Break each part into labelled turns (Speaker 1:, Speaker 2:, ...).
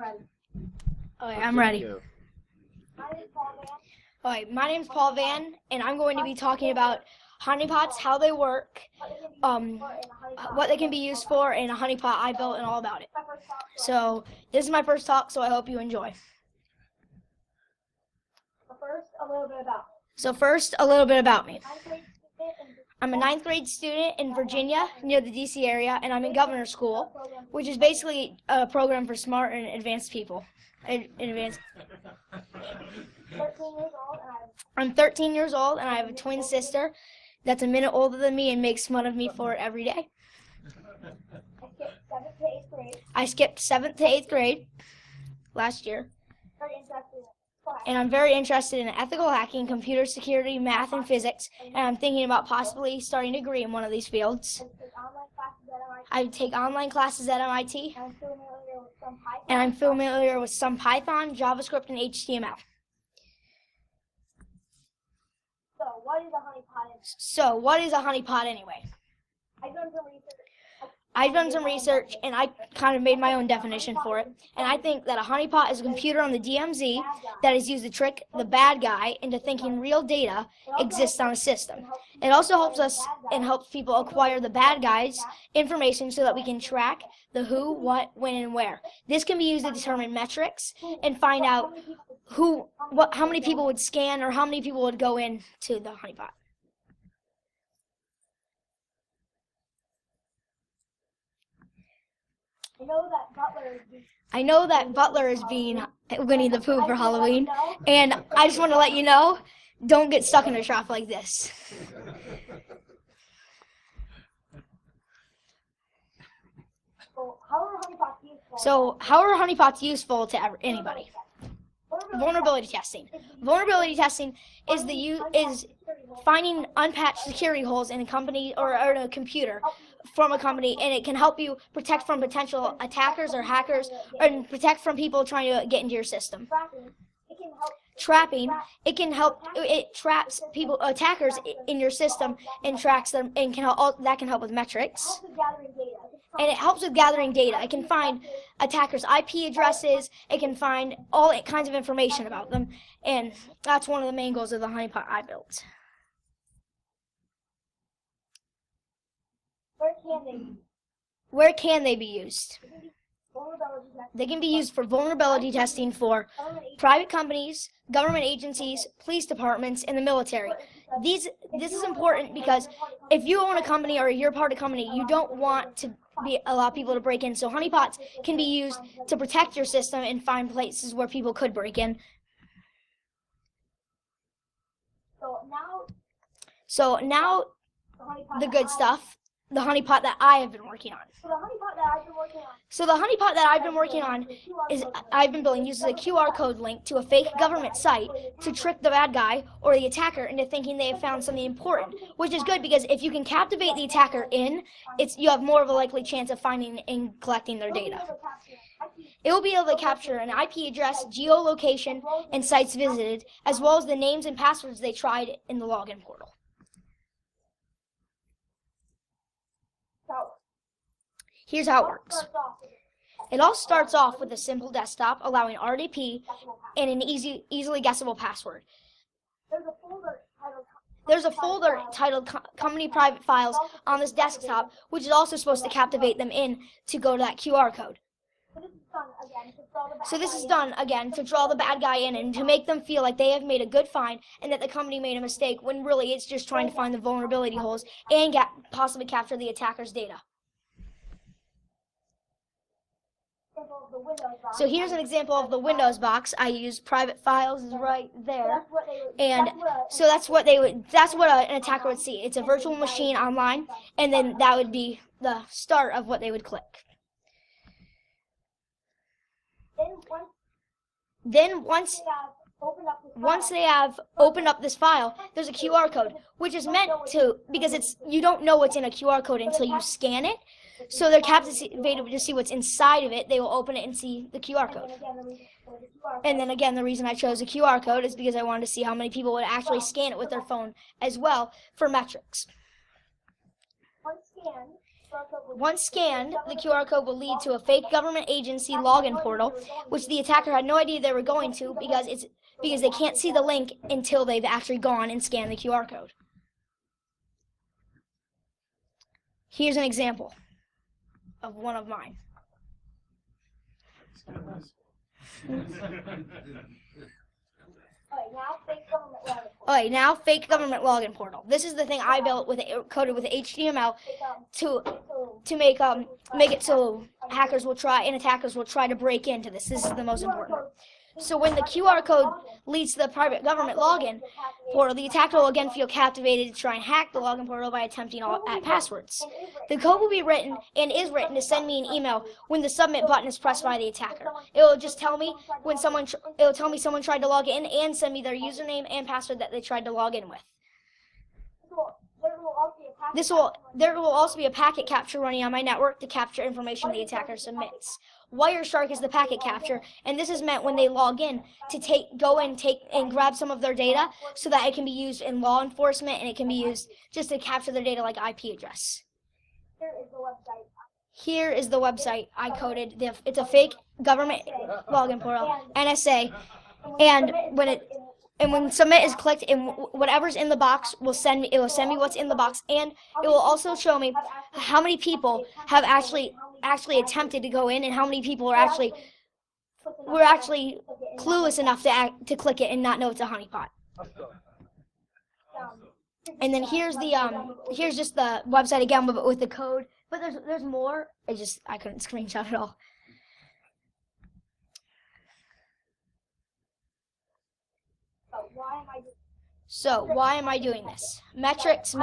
Speaker 1: Okay, I'm ready. Alright, my name's Paul Vann, and I'm going to be talking about honeypots, how they work, what they can be used for, and a honeypot I built, and all about it. So, this is my first talk, so I hope you enjoy. So first, a little bit about me. I'm a 9th grade student in Virginia, near the DC area, and I'm in governor school, which is basically a program for smart and advanced people. I'm 13 years old, and I have a twin sister that's a minute older than me and makes fun of me for it every day. I skipped 7th to 8th grade last year, and I'm very interested in ethical hacking, computer security, math, and physics, and I'm thinking about possibly starting a degree in one of these fields. I take online classes at MIT, and I'm familiar with some Python, JavaScript, and HTML. So what is a honeypot anyway? I've done some research, and I kind of made my own definition for it. And I think that a honeypot is a computer on the DMZ that is used to trick the bad guy into thinking real data exists on a system. It also helps us and helps people acquire the bad guys' information so that we can track the who, what, when, and where. This can be used to determine metrics and find out how many people would scan or how many people would go into the honeypot. I know that Butler is being Winnie the Pooh for Halloween, and I just want to let you know, don't get stuck in a trap like this. So, how are honeypots useful to anybody? Vulnerability testing. Vulnerability testing is finding unpatched security holes in a company or in a computer from a company, and it can help you protect from potential attackers or hackers, and protect from people trying to get into your system. Trapping, it traps people, attackers in your system, and tracks them, and that can help with metrics. And it helps with gathering data. It can find attackers' IP addresses, it can find all kinds of information about them, and that's one of the main goals of the honeypot I built. Where can they be used? They can be used for vulnerability testing for private companies, government agencies, police departments, and the military. This is important because if you own a company or you're part of a company, you don't want to allow people to break in. So honeypots can be used to protect your system and find places where people could break in. So now the good stuff. The honeypot that I have been working on. So the honeypot that I've been working on is I've been building uses a QR code link to a fake government site to trick the bad guy or the attacker into thinking they have found something important, which is good because if you can captivate the attacker you have more of a likely chance of finding and collecting their data. It will be able to capture an IP address, geolocation, and sites visited, as well as the names and passwords they tried in the login portal. Here's how it works. It all starts off with a simple desktop allowing RDP and an easily guessable password. There's a folder titled Company Private Files on this desktop, which is also supposed to captivate them in to go to that QR code. So this is done again to draw the bad guy in and to make them feel like they have made a good find and that the company made a mistake, when really it's just trying to find the vulnerability holes and possibly capture the attacker's data. So here's an example of the Windows box. I use private files is right there, and so that's what an attacker would see. It's a virtual machine online, and then that would be the start of what they would click. Then once they have opened up this file, there's a QR code, which is meant to, because you don't know what's in a QR code until you scan it. So they're captivated to see what's inside of it. They will open it and see the QR code. And then again, the reason I chose a QR code is because I wanted to see how many people would actually scan it with their phone as well for metrics. Once scanned, the QR code will lead to a fake government agency login portal, which the attacker had no idea they were going to because they can't see the link until they've actually gone and scanned the QR code. Here's an example of one of mine. Alright, now fake government login portal. This is the thing I built coded with HTML to make it so hackers will try and attackers will try to break into this. This is the most important part. So when the QR code leads to the private government login portal, the attacker will again feel captivated to try and hack the login portal by attempting at passwords. The code will be written and is written to send me an email when the submit button is pressed by the attacker. It will just tell me when someone tried to log in and send me their username and password that they tried to log in with. There will also be a packet capture running on my network to capture information the attacker submits. Wireshark is the packet capture, and this is meant when they log in to go and grab some of their data so that it can be used in law enforcement and it can be used just to capture their data like IP address. Here is the website I coded. It's a fake government login portal, NSA, and when submit is clicked and whatever's in the box will send me what's in the box, and it will also show me how many people have actually attempted to go in and how many people were actually clueless enough to click it and not know it's a honeypot. And then here's just the website again, but with the code. But there's more. I couldn't screenshot it all. So why am I doing this? Metrics.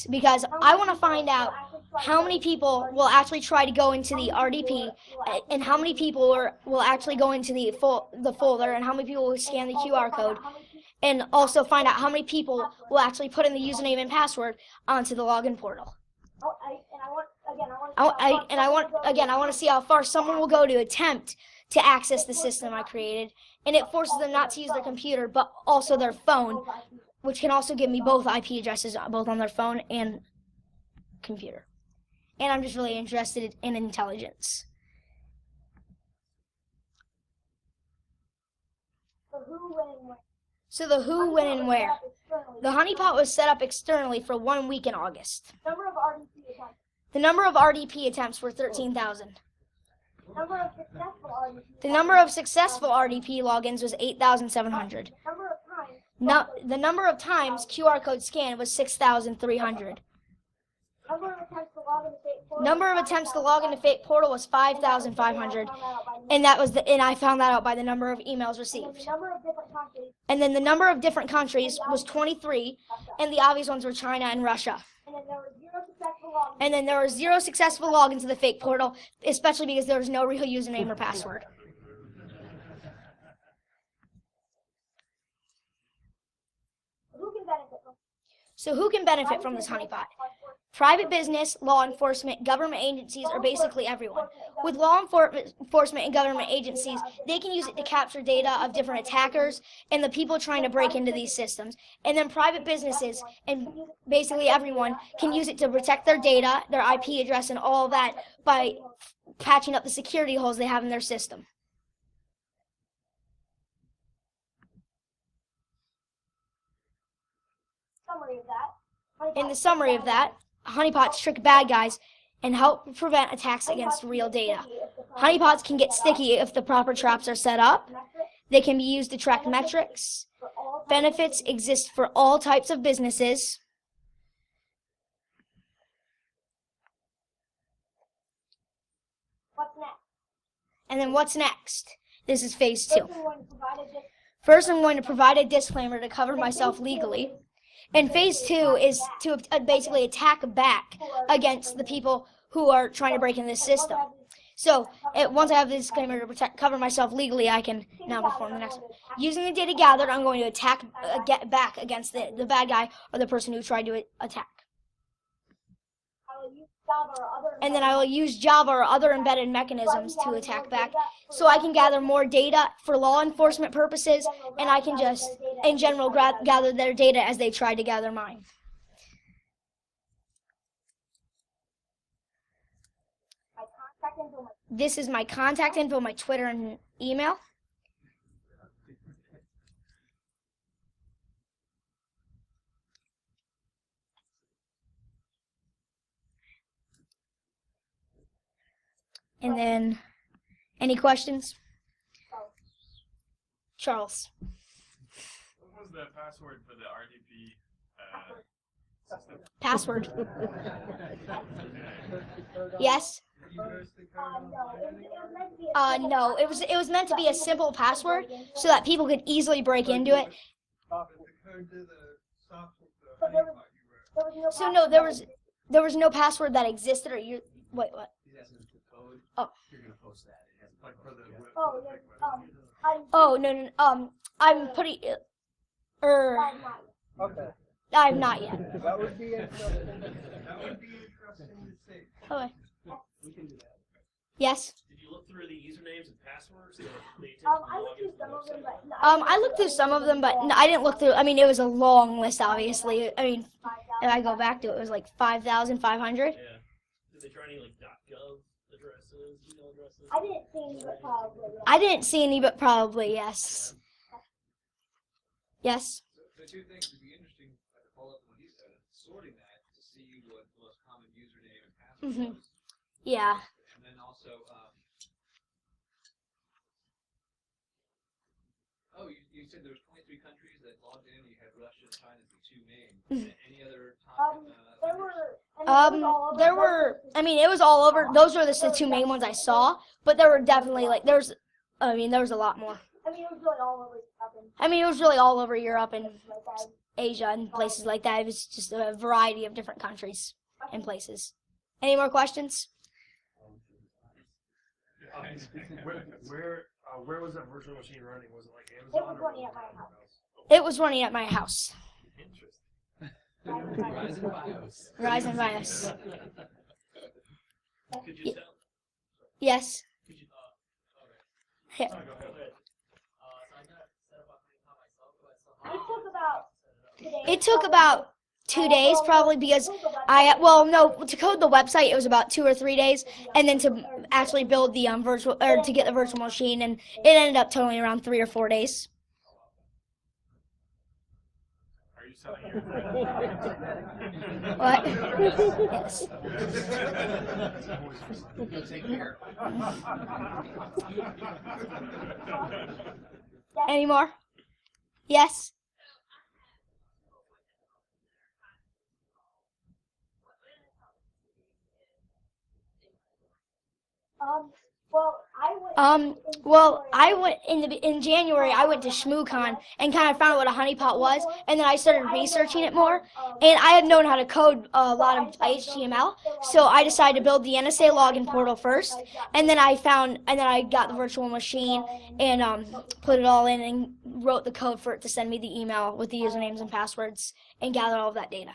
Speaker 1: Because I want to find out how many people will actually try to go into the RDP, and how many people will actually go into the folder, and how many people will scan the QR code, and also find out how many people will actually put in the username and password onto the login portal. I want to see how far someone will go to attempt to access the system I created, and it forces them not to use their computer, but also their phone, which can also give me both IP addresses, both on their phone and computer. And I'm just really interested in intelligence. So the who, when, and where. The honeypot was set up externally for 1 week in August. The number of RDP attempts were 13,000. The number of successful RDP logins was 8,700. The number of times QR code scanned was 6,300. Number of attempts to log into fake portal was 5,500, and I found that out by the number of emails received. And then the number of different countries was 23, and the obvious ones were China and Russia. And then there were 0 successful logins to the fake portal, especially because there was no real username or password. So who can benefit from this honeypot? Private business, law enforcement, government agencies, or basically everyone. With law enforcement and government agencies, they can use it to capture data of different attackers and the people trying to break into these systems. And then private businesses and basically everyone can use it to protect their data, their IP address, and all of that by patching up the security holes they have in their system. In the summary of that, honeypots trick bad guys and help prevent attacks against real data. Honeypots can get sticky if the proper traps are set up. They can be used to track metrics. Benefits exist for all types of businesses. And then what's next? This is phase 2. First, I'm going to provide a disclaimer to cover myself legally. And phase 2 is to basically attack back against the people who are trying to break in this system. So once I have the disclaimer to cover myself legally, I can now perform the next one. Using the data gathered, I'm going to get back against the bad guy or the person who tried to attack. And then I will use Java or other embedded mechanisms to attack back, so I can gather more data for law enforcement purposes, and I can just, in general, gather their data as they try to gather mine. this is my contact info, my Twitter and email. And then, any questions? Charles.
Speaker 2: What was the password for the RDP system?
Speaker 1: Password. Yes. No, it was meant to be a simple password so that people could easily break into it. So no, there was no password that existed, or you wait, what? Oh.
Speaker 3: You're gonna post that.
Speaker 2: Like for the
Speaker 1: Oh no. I'm pretty.
Speaker 4: Okay.
Speaker 1: I'm not yet.
Speaker 4: That would be interesting. That would be interesting to see.
Speaker 1: Okay.
Speaker 3: We can do that.
Speaker 1: Yes.
Speaker 5: Did you look through the usernames and passwords?
Speaker 1: I looked through some of them, but I didn't look through. I mean, it was a long list, obviously. I mean, if I go back to it, it was like 5,500.
Speaker 5: Yeah. Did they try any like .gov addresses, email addresses?
Speaker 1: I didn't see any, but probably yes. Yes.
Speaker 6: The two things would be interesting, like to follow up on what he said, sorting that to see what the most common username and password was.
Speaker 1: Yeah.
Speaker 6: And then also, you said there was 23 countries that logged in. You had Russia and China as the two main. Any other time?
Speaker 1: There were. I mean, it was all over. Those were the two main ones I saw, but there were definitely there was a lot more. I mean, it was really all over Europe and Asia and places like that. It was just a variety of different countries and places. Any more questions?
Speaker 2: Where was that virtual machine running? Was it like Amazon?
Speaker 1: It was running at my house.
Speaker 2: Interesting.
Speaker 3: Ryzen BIOS.
Speaker 1: Ryzen BIOS.
Speaker 5: Could you tell?
Speaker 1: Yes.
Speaker 5: Could you?
Speaker 1: Yeah.
Speaker 5: Sorry, go ahead.
Speaker 3: So I got set up on myself, but
Speaker 1: It took about 2 days probably because to code the website it was about 2 or 3 days, and then to actually build the to get the virtual machine, and it ended up totaling around 3 or 4 days.
Speaker 2: Are you selling your
Speaker 1: What? Yes.
Speaker 3: you'll take care.
Speaker 1: Any more? Yes. Well, I went in January. I went to ShmooCon and kind of found out what a honeypot was, and then I started researching it more. And I had known how to code a lot of HTML, so I decided to build the NSA login portal first, and then I got the virtual machine and put it all in and wrote the code for it to send me the email with the usernames and passwords and gather all of that data.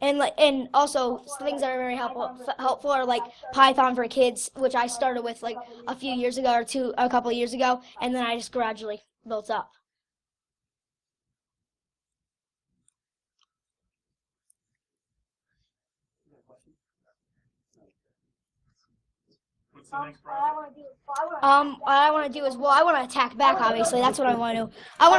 Speaker 1: And also things that are very helpful are like Python for Kids, which I started with like a few years ago a couple of years ago, and then I just gradually built up.
Speaker 2: What's the next project?
Speaker 1: What I want to do is, I want to attack back. Obviously, that's what I want to do. I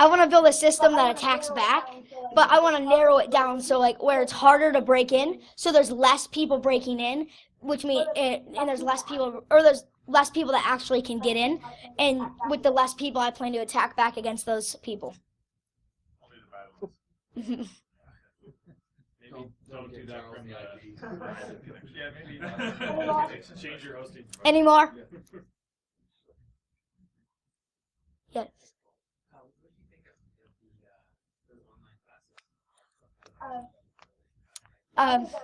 Speaker 1: want to build a system that attacks back, but I want to narrow it down so like where it's harder to break in, so there's less people breaking in, which means and there's less people that actually can get in, and with the less people, I plan to attack back against those people.
Speaker 2: Only the bad ones.
Speaker 5: Maybe don't do that from
Speaker 2: Yeah, maybe change your hosting.
Speaker 1: Any more? Yes.
Speaker 3: What do you think of the online classes?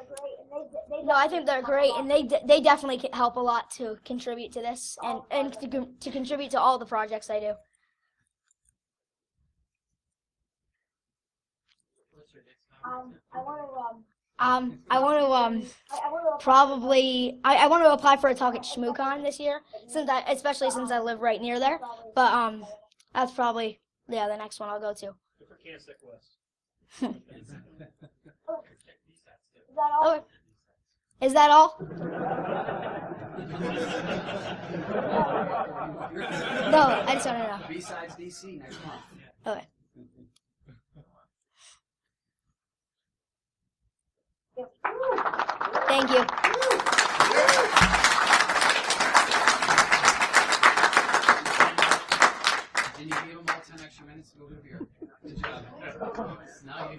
Speaker 1: No, I think they're great, and they definitely help a lot to contribute to this and to contribute to all the projects I do.
Speaker 3: What's your next conference?
Speaker 1: I want to apply for a talk at ShmooCon this year, especially since I live right near there. But that's probably the next one I'll go to.
Speaker 5: For CanSec West.
Speaker 1: Okay. Is that all? No, I just want to know.
Speaker 7: B-sides DC next month.
Speaker 1: Okay. Thank you.
Speaker 7: Did you give them all 10 extra minutes to go to beer? Good job. Now you